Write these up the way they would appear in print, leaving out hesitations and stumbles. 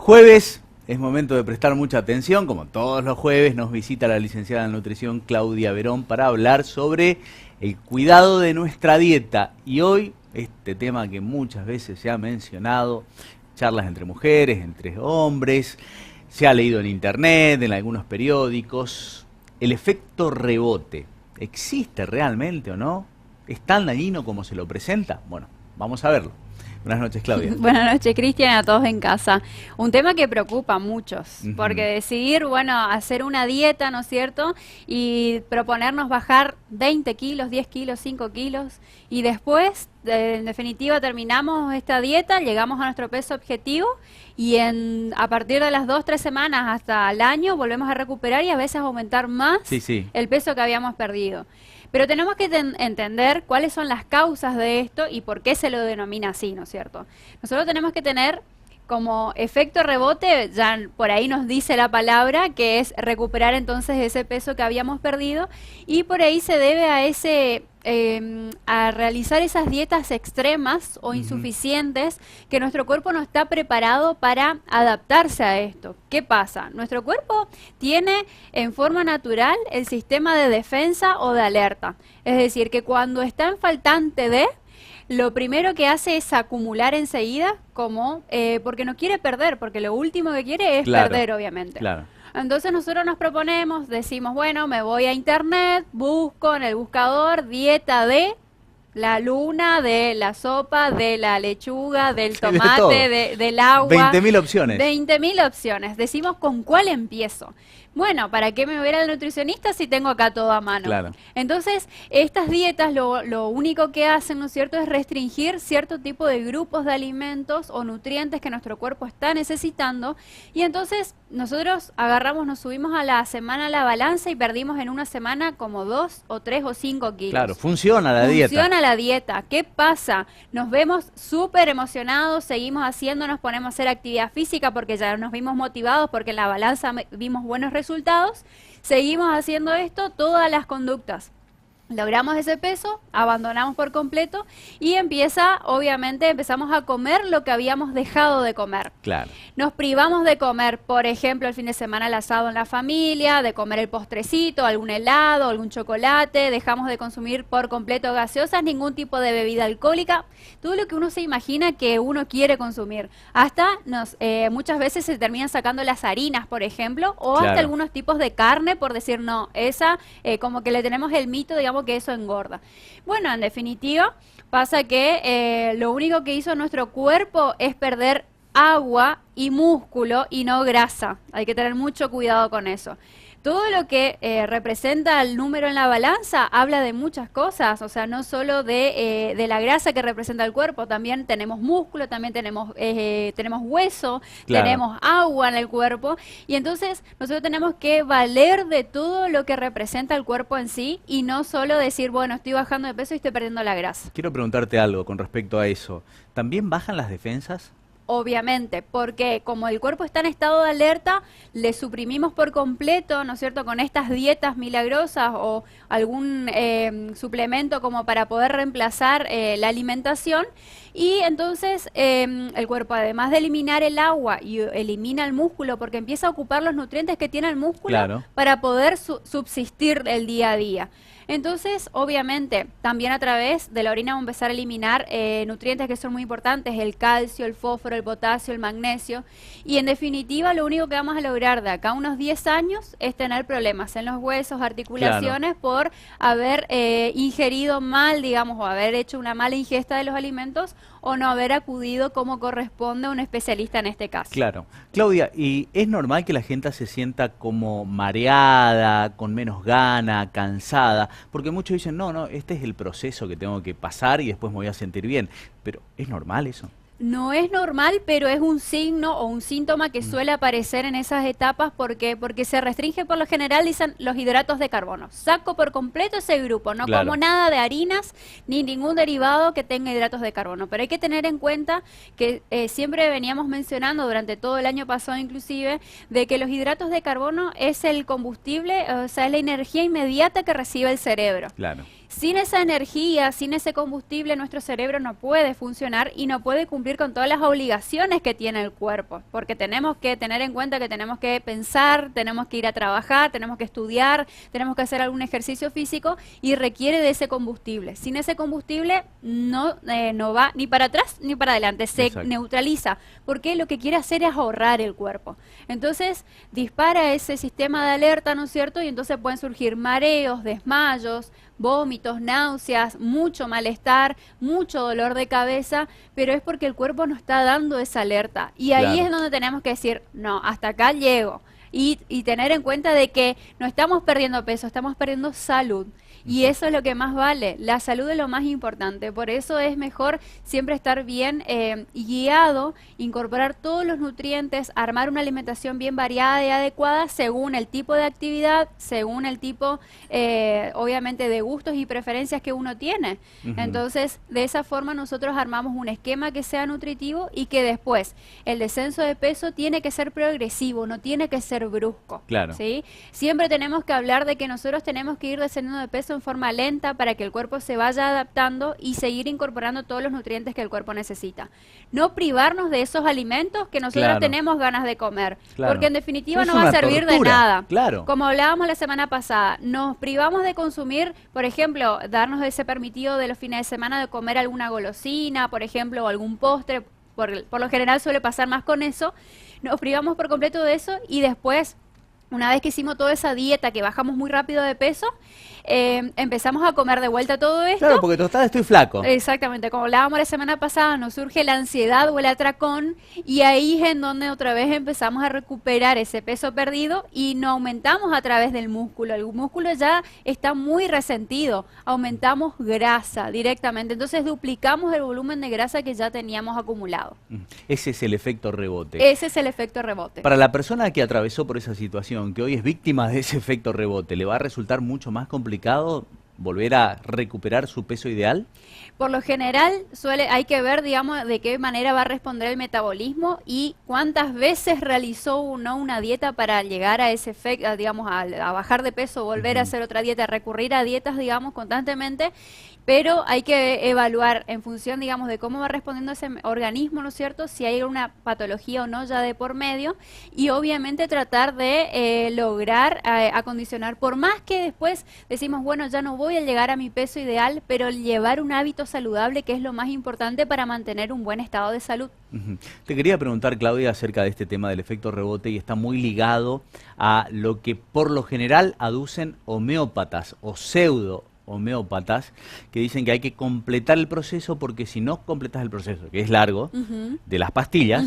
Jueves, es momento de prestar mucha atención. Como todos los jueves, nos visita la licenciada en nutrición Claudia Verón para hablar sobre el cuidado de nuestra dieta. Y hoy, este tema que muchas veces se ha mencionado, charlas entre mujeres, entre hombres, se ha leído en internet, en algunos periódicos, el efecto rebote. ¿Existe realmente o no? ¿Es tan dañino como se lo presenta? Bueno, vamos a verlo. Buenas noches, Claudia. Buenas noches, Cristian, a todos en casa. Un tema que preocupa a muchos, porque decidir, hacer una dieta, ¿no es cierto? Y proponernos bajar 20 kilos, 10 kilos, 5 kilos, y después, en definitiva, terminamos esta dieta, llegamos a nuestro peso objetivo, y a partir de las 2-3 semanas hasta el año volvemos a recuperar y a veces aumentar más el peso que habíamos perdido. Pero tenemos que entender cuáles son las causas de esto y por qué se lo denomina así, ¿no es cierto? Nosotros tenemos que tener como efecto rebote, ya por ahí nos dice la palabra, que es recuperar entonces ese peso que habíamos perdido, y por ahí se debe a realizar esas dietas extremas o insuficientes que nuestro cuerpo no está preparado para adaptarse a esto. ¿Qué pasa? Nuestro cuerpo tiene en forma natural el sistema de defensa o de alerta. Es decir, que cuando está en faltante de, lo primero que hace es acumular enseguida, porque no quiere perder, porque lo último que quiere es perder, obviamente. Entonces nosotros nos proponemos, decimos, bueno, me voy a internet, busco en el buscador dieta de la luna, de la sopa, de la lechuga, del tomate, del agua. 20.000 opciones. 20.000 opciones. Decimos, ¿con cuál empiezo? Bueno, ¿para qué me voy a ir al nutricionista si tengo acá todo a mano? Entonces, estas dietas lo único que hacen, ¿no es cierto?, es restringir cierto tipo de grupos de alimentos o nutrientes que nuestro cuerpo está necesitando. Y entonces, nosotros nos subimos a la semana a la balanza y perdimos en una semana como 2 o 3 o 5 kilos. Claro, funciona la dieta. Funciona la dieta. ¿Qué pasa? Nos vemos súper emocionados, seguimos haciendo, nos ponemos a hacer actividad física porque ya nos vimos motivados, porque en la balanza vimos buenos resultados, seguimos haciendo esto, todas las conductas. Logramos ese peso, abandonamos por completo y empezamos a comer lo que habíamos dejado de comer. Nos privamos de comer, por ejemplo, el fin de semana el asado en la familia, de comer el postrecito, algún helado, algún chocolate, dejamos de consumir por completo gaseosas, ningún tipo de bebida alcohólica, todo lo que uno se imagina que uno quiere consumir. Hasta muchas veces se terminan sacando las harinas, por ejemplo, o hasta algunos tipos de carne, por decir no, esa como que le tenemos el mito, digamos, que eso engorda. Bueno, en definitiva, pasa que lo único que hizo nuestro cuerpo es perder agua y músculo y no grasa. Hay que tener mucho cuidado con eso. Todo lo que representa el número en la balanza habla de muchas cosas, o sea, no solo de la grasa que representa el cuerpo, también tenemos músculo, también tenemos hueso, tenemos agua en el cuerpo, y entonces nosotros tenemos que valer de todo lo que representa el cuerpo en sí, y no solo decir, bueno, estoy bajando de peso y estoy perdiendo la grasa. Quiero preguntarte algo con respecto a eso. ¿También bajan las defensas? Obviamente, porque como el cuerpo está en estado de alerta, le suprimimos por completo, ¿no es cierto?, con estas dietas milagrosas o algún suplemento como para poder reemplazar la alimentación. Y entonces el cuerpo, además de eliminar el agua, y elimina el músculo porque empieza a ocupar los nutrientes que tiene el músculo para poder subsistir el día a día. Entonces, obviamente, también a través de la orina vamos a empezar a eliminar nutrientes que son muy importantes, el calcio, el fósforo, el potasio, el magnesio. Y en definitiva, lo único que vamos a lograr de acá a unos 10 años es tener problemas en los huesos, articulaciones, por haber ingerido mal, digamos, o haber hecho una mala ingesta de los alimentos, o no haber acudido como corresponde a un especialista en este caso. Claudia, ¿y es normal que la gente se sienta como mareada, con menos gana, cansada? Porque muchos dicen, no, este es el proceso que tengo que pasar y después me voy a sentir bien. Pero, ¿es normal eso? No es normal, pero es un signo o un síntoma que suele aparecer en esas etapas. ¿Por qué? Porque se restringe por lo general, dicen, los hidratos de carbono. Saco por completo ese grupo, no como nada de harinas ni ningún derivado que tenga hidratos de carbono. Pero hay que tener en cuenta que siempre veníamos mencionando durante todo el año pasado inclusive, de que los hidratos de carbono es el combustible, o sea, es la energía inmediata que recibe el cerebro. Sin esa energía, sin ese combustible, nuestro cerebro no puede funcionar y no puede cumplir con todas las obligaciones que tiene el cuerpo, porque tenemos que tener en cuenta que tenemos que pensar, tenemos que ir a trabajar, tenemos que estudiar, tenemos que hacer algún ejercicio físico y requiere de ese combustible. Sin ese combustible no va ni para atrás ni para adelante, se Exacto. neutraliza, porque lo que quiere hacer es ahorrar el cuerpo. Entonces dispara ese sistema de alerta, ¿no es cierto? Y entonces pueden surgir mareos, desmayos, vómitos, náuseas, mucho malestar, mucho dolor de cabeza, pero es porque el cuerpo no está dando esa alerta. Y ahí Claro. es donde tenemos que decir, no, hasta acá llego. Y tener en cuenta de que no estamos perdiendo peso, estamos perdiendo salud. Y eso es lo que más vale. La salud es lo más importante. Por eso es mejor siempre estar bien guiado, incorporar todos los nutrientes, armar una alimentación bien variada y adecuada según el tipo de actividad, según el tipo, obviamente, de gustos y preferencias que uno tiene. Ujú. Entonces, de esa forma nosotros armamos un esquema que sea nutritivo y que después el descenso de peso tiene que ser progresivo, no tiene que ser brusco. Claro. ¿Sí? Siempre tenemos que hablar de que nosotros tenemos que ir descendiendo de peso en forma lenta para que el cuerpo se vaya adaptando y seguir incorporando todos los nutrientes que el cuerpo necesita. No privarnos de esos alimentos que nosotros Claro. tenemos ganas de comer, Claro. porque en definitiva Es no va a una servir de tortura, nada. claro. Como hablábamos la semana pasada, nos privamos de consumir, por ejemplo, darnos ese permitido de los fines de semana de comer alguna golosina, por ejemplo, o algún postre, por lo general suele pasar más con eso, nos privamos por completo de eso y después, una vez que hicimos toda esa dieta, que bajamos muy rápido de peso, empezamos a comer de vuelta todo esto. Claro, porque total estoy flaco. Exactamente, como hablábamos la semana pasada, nos surge la ansiedad o el atracón y ahí es en donde otra vez empezamos a recuperar ese peso perdido y no aumentamos a través del músculo. El músculo ya está muy resentido, aumentamos grasa directamente, entonces duplicamos el volumen de grasa que ya teníamos acumulado. Ese es el efecto rebote. Ese es el efecto rebote. Para la persona que atravesó por esa situación, que hoy es víctima de ese efecto rebote, ¿le va a resultar mucho más complicado volver a recuperar su peso ideal? Por lo general hay que ver, digamos, de qué manera va a responder el metabolismo y cuántas veces realizó uno una dieta para llegar a ese efecto, digamos, a bajar de peso, volver a hacer otra dieta, recurrir a dietas, digamos, constantemente. Pero hay que evaluar en función, digamos, de cómo va respondiendo ese organismo, ¿no es cierto? Si hay una patología o no ya de por medio. Y obviamente tratar de lograr acondicionar. Por más que después decimos, bueno, ya no voy a llegar a mi peso ideal, pero llevar un hábito saludable, que es lo más importante para mantener un buen estado de salud. Ujú. Te quería preguntar, Claudia, acerca de este tema del efecto rebote y está muy ligado a lo que por lo general aducen homeópatas o pseudo homeópatas que dicen que hay que completar el proceso porque si no completas el proceso, que es largo, de las pastillas,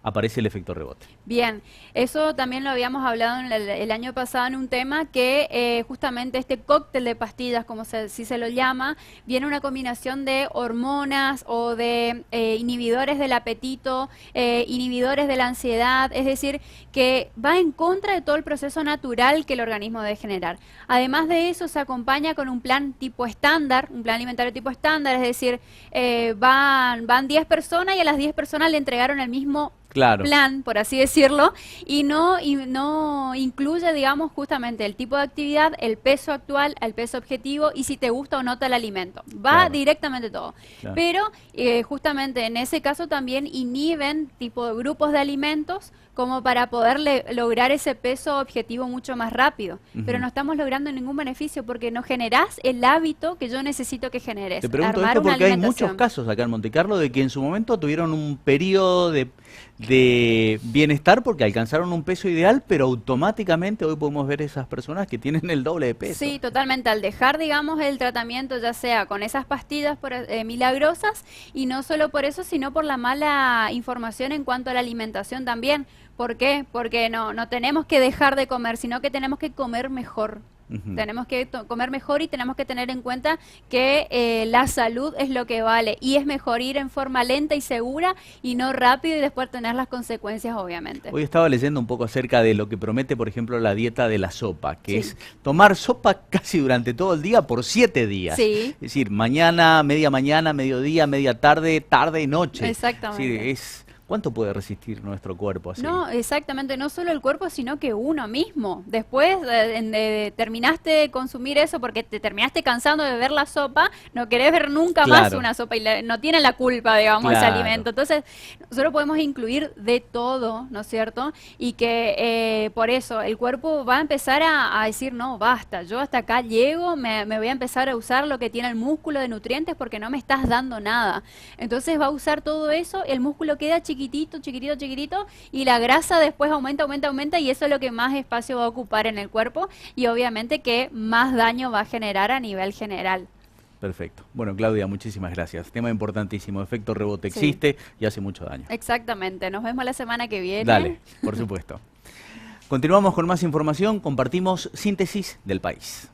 aparece el efecto rebote. Bien, eso también lo habíamos hablado en el año pasado en un tema que justamente este cóctel de pastillas, como si se lo llama, viene una combinación de hormonas o de inhibidores del apetito, inhibidores de la ansiedad, es decir, que va en contra de todo el proceso natural que el organismo debe generar. Además de eso, se acompaña con un plan tipo estándar, un plan alimentario tipo estándar, es decir, van 10 personas y a las 10 personas le entregaron el mismo plan, por así decirlo, y no incluye, digamos, justamente el tipo de actividad, el peso actual, el peso objetivo y si te gusta o no tal alimento. Va directamente todo. Pero justamente en ese caso también inhiben tipo de grupos de alimentos como para poder lograr ese peso objetivo mucho más rápido. Pero no estamos logrando ningún beneficio porque no generás el hábito que yo necesito que generes. Te pregunto esto porque hay muchos casos acá en Montecarlo de que en su momento tuvieron un periodo de bienestar porque alcanzaron un peso ideal, pero automáticamente hoy podemos ver esas personas que tienen el doble de peso. Sí, totalmente. Al dejar, digamos, el tratamiento, ya sea con esas pastillas milagrosas, y no solo por eso, sino por la mala información en cuanto a la alimentación también. ¿Por qué? Porque no tenemos que dejar de comer, sino que tenemos que comer mejor. Tenemos que comer mejor y tenemos que tener en cuenta que la salud es lo que vale y es mejor ir en forma lenta y segura y no rápido y después tener las consecuencias, obviamente. Hoy estaba leyendo un poco acerca de lo que promete, por ejemplo, la dieta de la sopa, que es tomar sopa casi durante todo el día por 7 días. Es decir, mediodía, media tarde, tarde y noche. Exactamente. Es decir, ¿Cuánto puede resistir nuestro cuerpo así? No, exactamente, no solo el cuerpo, sino que uno mismo. Después terminaste de consumir eso porque te terminaste cansando de ver la sopa, no querés ver nunca más una sopa y no tiene la culpa, digamos, ese alimento. Entonces, nosotros podemos incluir de todo, ¿no es cierto? Y que por eso el cuerpo va a empezar a decir, no, basta, yo hasta acá llego, me voy a empezar a usar lo que tiene el músculo de nutrientes porque no me estás dando nada. Entonces va a usar todo eso, el músculo queda chiquitito, chiquitito, chiquitito, y la grasa después aumenta, aumenta, aumenta, y eso es lo que más espacio va a ocupar en el cuerpo, y obviamente que más daño va a generar a nivel general. Perfecto. Bueno, Claudia, muchísimas gracias. Tema importantísimo, efecto rebote existe y hace mucho daño. Exactamente, nos vemos la semana que viene. Dale, por supuesto. Continuamos con más información, compartimos Síntesis del País.